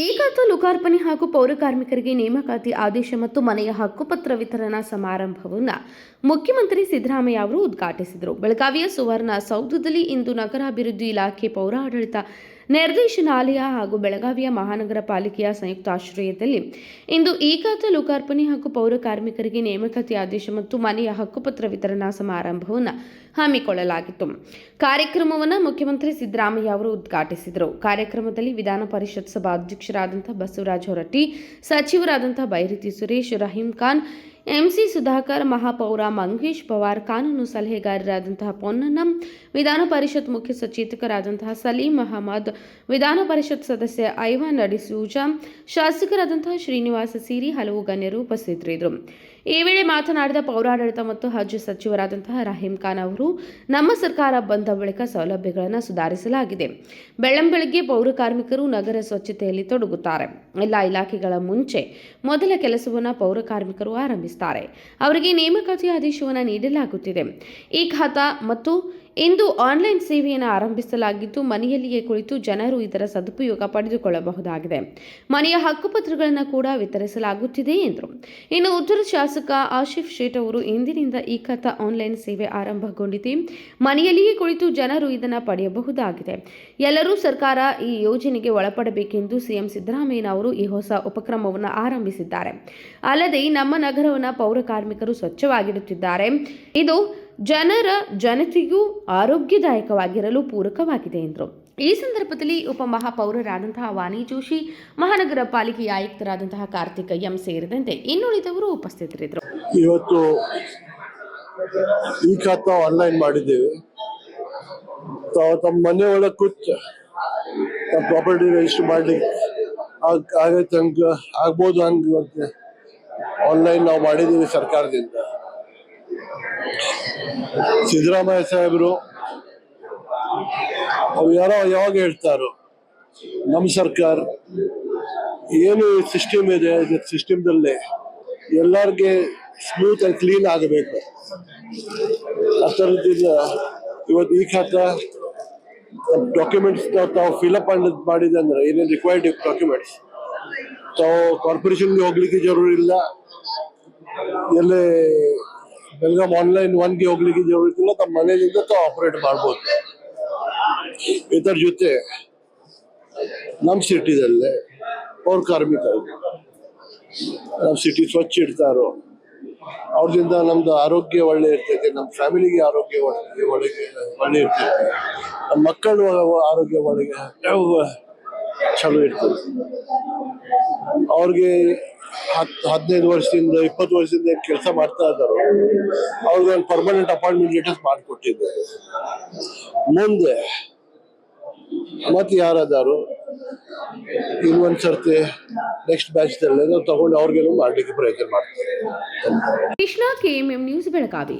ಏಕಾಂತ ಲೋಕಾರ್ಪಣೆ ಹಾಗೂ ಪೌರ ಕಾರ್ಮಿಕರಿಗೆ ನೇಮಕಾತಿ ಆದೇಶ ಮತ್ತು ಮನೆಯ ಹಕ್ಕುಪತ್ರ ವಿತರಣಾ ಸಮಾರಂಭವನ್ನು ಮುಖ್ಯಮಂತ್ರಿ ಸಿದ್ದರಾಮಯ್ಯ ಅವರು ಉದ್ಘಾಟಿಸಿದರು. ಬೆಳಗಾವಿಯ ಸುವರ್ಣ ಸೌಧದಲ್ಲಿ ಇಂದು ನಗರಾಭಿವೃದ್ಧಿ ಇಲಾಖೆ, ಪೌರಾಡಳಿತ ನಿರ್ದೇಶನಾಲಯ ಹಾಗೂ ಬೆಳಗಾವಿಯ ಮಹಾನಗರ ಪಾಲಿಕೆಯ ಸಂಯುಕ್ತಾಶ್ರಯದಲ್ಲಿ ಇಂದು ಏಕಾಂತ ಲೋಕಾರ್ಪಣೆ ಹಾಗೂ ಪೌರ ಕಾರ್ಮಿಕರಿಗೆ ನೇಮಕಾತಿ ಆದೇಶ ಮತ್ತು ಮನೆಯ ಹಕ್ಕುಪತ್ರ ವಿತರಣಾ ಸಮಾರಂಭವನ್ನು ಹಮ್ಮಿಕೊಳ್ಳಲಾಗಿತ್ತು. ಕಾರ್ಯಕ್ರಮವನ್ನು ಮುಖ್ಯಮಂತ್ರಿ ಸಿದ್ದರಾಮಯ್ಯ ಅವರು ಉದ್ಘಾಟಿಸಿದರು. ಕಾರ್ಯಕ್ರಮದಲ್ಲಿ ವಿಧಾನ ಪರಿಷತ್ ಸಭಾಧ್ಯಕ್ಷರಾದಂತಹ ಬಸವರಾಜ ಹೊರಟ್ಟಿ, ಸಚಿವರಾದಂತಹ ಬೈರತಿ ಸುರೇಶ್, ರಹೀಂ ಖಾನ್, ಎಂಸಿ ಸುಧಾಕರ್, ಮಹಾಪೌರ ಮಂಗೇಶ್ ಪವಾರ್, ಕಾನೂನು ಸಲಹೆಗಾರರಾದಂತಹ ಪೊನ್ನಣ್ಣ, ವಿಧಾನ ಪರಿಷತ್ ಮುಖ್ಯ ಸಚೇತಕರಾದಂತಹ ಸಲೀಂ ಅಹಮದ್, ವಿಧಾನ ಪರಿಷತ್ ಸದಸ್ಯ ಐವಾನ್ ಡಿಸೂಜಾ, ಶಾಸಕರಾದಂತಹ ಶ್ರೀನಿವಾಸ ಸಿರಿ, ಹಲವು ಗಣ್ಯರು ಉಪಸ್ಥಿತರಿದ್ದರು. ಈ ವೇಳೆ ಮಾತನಾಡಿದ ಪೌರಾಡಳಿತ ಮತ್ತು ಹಜ್ ಸಚಿವರಾದಂತಹ ರಹೀಂ ಖಾನ್ ಅವರು, ನಮ್ಮ ಸರ್ಕಾರ ಬಂದ ಬಳಿಕ ಸೌಲಭ್ಯಗಳನ್ನು ಸುಧಾರಿಸಲಾಗಿದೆ. ಬೆಳ್ಳಂಬೆಳಗ್ಗೆ ಪೌರ ಕಾರ್ಮಿಕರು ನಗರ ಸ್ವಚ್ಛತೆಯಲ್ಲಿ ತೊಡಗುತ್ತಾರೆ. ಎಲ್ಲ ಇಲಾಖೆಗಳ ಮುಂಚೆ ಮೊದಲ ಕೆಲಸವನ್ನು ಪೌರ ಕಾರ್ಮಿಕರು ಆರಂಭಿಸುತ್ತಾರೆ. ಅವರಿಗೆ ನೇಮಕಾತಿ ಆದೇಶವನ್ನು ನೀಡಲಾಗುತ್ತಿದೆ. ಈ ಖಾತಾ ಮತ್ತು ಇಂದು ಆನ್ಲೈನ್ ಸೇವೆಯನ್ನು ಆರಂಭಿಸಲಾಗಿದ್ದು, ಮನೆಯಲ್ಲಿಯೇ ಕುಳಿತು ಜನರು ಇದರ ಸದುಪಯೋಗ ಪಡೆದುಕೊಳ್ಳಬಹುದಾಗಿದೆ. ಮನೆಯ ಹಕ್ಕುಪತ್ರಗಳನ್ನು ಕೂಡ ವಿತರಿಸಲಾಗುತ್ತಿದೆ ಎಂದರು. ಇನ್ನು ಉತ್ತರ ಶಾಸಕ ಆಶಿಫ್ ಶೇಟ್ ಅವರು, ಇಂದಿನಿಂದ ಈ ಖಾತಾ ಆನ್ಲೈನ್ ಸೇವೆ ಆರಂಭಗೊಂಡಿದೆ. ಮನೆಯಲ್ಲಿಯೇ ಕುಳಿತು ಜನರು ಇದನ್ನು ಪಡೆಯಬಹುದಾಗಿದೆ. ಎಲ್ಲರೂ ಸರ್ಕಾರ ಈ ಯೋಜನೆಗೆ ಒಳಪಡಬೇಕೆಂದು ಸಿಎಂ ಸಿದ್ದರಾಮಯ್ಯನವರು ಈ ಹೊಸ ಉಪಕ್ರಮವನ್ನು ಆರಂಭಿಸಿದ್ದಾರೆ. ಅಲ್ಲದೆ ನಮ್ಮ ನಗರವನ್ನು ಪೌರ ಕಾರ್ಮಿಕರು ಸ್ವಚ್ಛವಾಗಿಡುತ್ತಿದ್ದಾರೆ. ಇದು ಜನತೆಗೂ ಆರೋಗ್ಯದಾಯಕವಾಗಿರಲು ಪೂರಕವಾಗಿದೆ ಎಂದರು. ಈ ಸಂದರ್ಭದಲ್ಲಿ ಉಪಮಹಾಪೌರರಾದಂತಹ ವಾಣಿ ಜೋಶಿ, ಮಹಾನಗರ ಪಾಲಿಕೆಯ ಆಯುಕ್ತರಾದಂತಹ ಕಾರ್ತಿಕ್ ಎಂ ಸೇರಿದಂತೆ ಇನ್ನುಳಿದವರು ಉಪಸ್ಥಿತರಿದ್ದರು. ಇವತ್ತು ಈ ಖಾತಾ ಆನ್ಲೈನ್ ಮಾಡಿದ್ದೇವೆ. ತಮ್ಮ ಮನೆ ಒಳಗೆ ಕೂತು ತಮ್ಮ ಪ್ರಾಪರ್ಟಿ ರಿಜಿಸ್ಟರ್ ಮಾಡ್ಲಿಕ್ಕೆ ಆಗತ್ತೆ, ಆಗ್ಬೋದು ಹಂಗೆ ಆನ್ಲೈನ್ ನಾವು ಮಾಡಿದ್ದೀವಿ ಸರ್ಕಾರದಿಂದ. ಸಿದ್ದರಾಮಯ್ಯ ಸಾಹೇಬರು ಅವ್ರು ಯಾವಾಗ ಹೇಳ್ತಾರೋ, ನಮ್ಮ ಸರ್ಕಾರ ಏನು ಸಿಸ್ಟಮ್ ಇದೆ, ಸಿಸ್ಟಮ್ದಲ್ಲೇ ಎಲ್ಲರಿಗೆ ಸ್ಮೂತ್ ಆಗಿ ಕ್ಲೀನ್ ಆಗಬೇಕು. ಆ ಥರದಿಂದ ಇವತ್ತು ಈ ಖಾತಾ ಡಾಕ್ಯುಮೆಂಟ್ಸ್ ತಾವು ಫಿಲಪ್ ಮಾಡಿದೆ ಅಂದ್ರೆ ಏನೇನು ರಿಕ್ವೈರ್ಡ್ ಡಾಕ್ಯುಮೆಂಟ್ಸ್ ತಾವು ಕಾರ್ಪೊರೇಷನ್ಗೆ ಹೋಗ್ಲಿಕ್ಕೆ ಜರೂರಿಲ್ಲ, ಎಲ್ಲೇ ಬೆಳಗಾಂ ಆನ್ಲೈನ್ ಒನ್ಗೆ ಹೋಗ್ಲಿಕ್ಕೆ ಜರೂರಿಲ್ಲ, ತಮ್ಮ ಮನೆಯಿಂದ ತಾವು ಆಪರೇಟ್ ಮಾಡ್ಬೋದು. ಇದರ ಜೊತೆ ನಮ್ಮ ಸಿಟಿದಲ್ಲೇ ಪೌರ ಕಾರ್ಮಿಕರು ನಮ್ಮ ಸಿಟಿ ಸ್ವಚ್ಛ ಇಡ್ತಾರೋ ಅವ್ರಿಂದ ನಮ್ದು ಆರೋಗ್ಯ ಒಳ್ಳೆ ಇರ್ತೈತೆ, ನಮ್ಮ ಫ್ಯಾಮಿಲಿಗೆ ಆರೋಗ್ಯ ಒಳ್ಳೆ ಇರ್ತೈತೆ, ನಮ್ಮ ಮಕ್ಕಳ ಆರೋಗ್ಯ ಒಳಗೆ ಚಲೋ ಇರ್ತದೆ. ಅವ್ರಿಗೆ 15 ವರ್ಷದಿಂದ 20 ವರ್ಷದಿಂದ ಕೆಲಸ ಮಾಡ್ತಾ ಇದ್ದಾರೋ ಅವ್ರಿಗೆ ಒಂದು ಪರ್ಮನೆಂಟ್ ಅಪಾಯಿಂಟ್ಮೆಂಟ್ ಲೆಟರ್ಸ್ ಮಾಡಿಕೊಟ್ಟಿದ್ದಾರೆ. ಮುಂದೆ ಮತ್ತೆ ಯಾರಾದಾರು ಇನ್ನೊಂದು ಸರ್ತಿ ನೆಕ್ಸ್ಟ್ ಬ್ಯಾಚ್ದಲ್ಲೇ ನಾವು ತಗೊಂಡು ಅವ್ರಿಗೇನು ಮಾಡಲಿಕ್ಕೆ ಪ್ರಯತ್ನ ಮಾಡ್ತೀವಿ. Krishna, KMM news, Belagavi.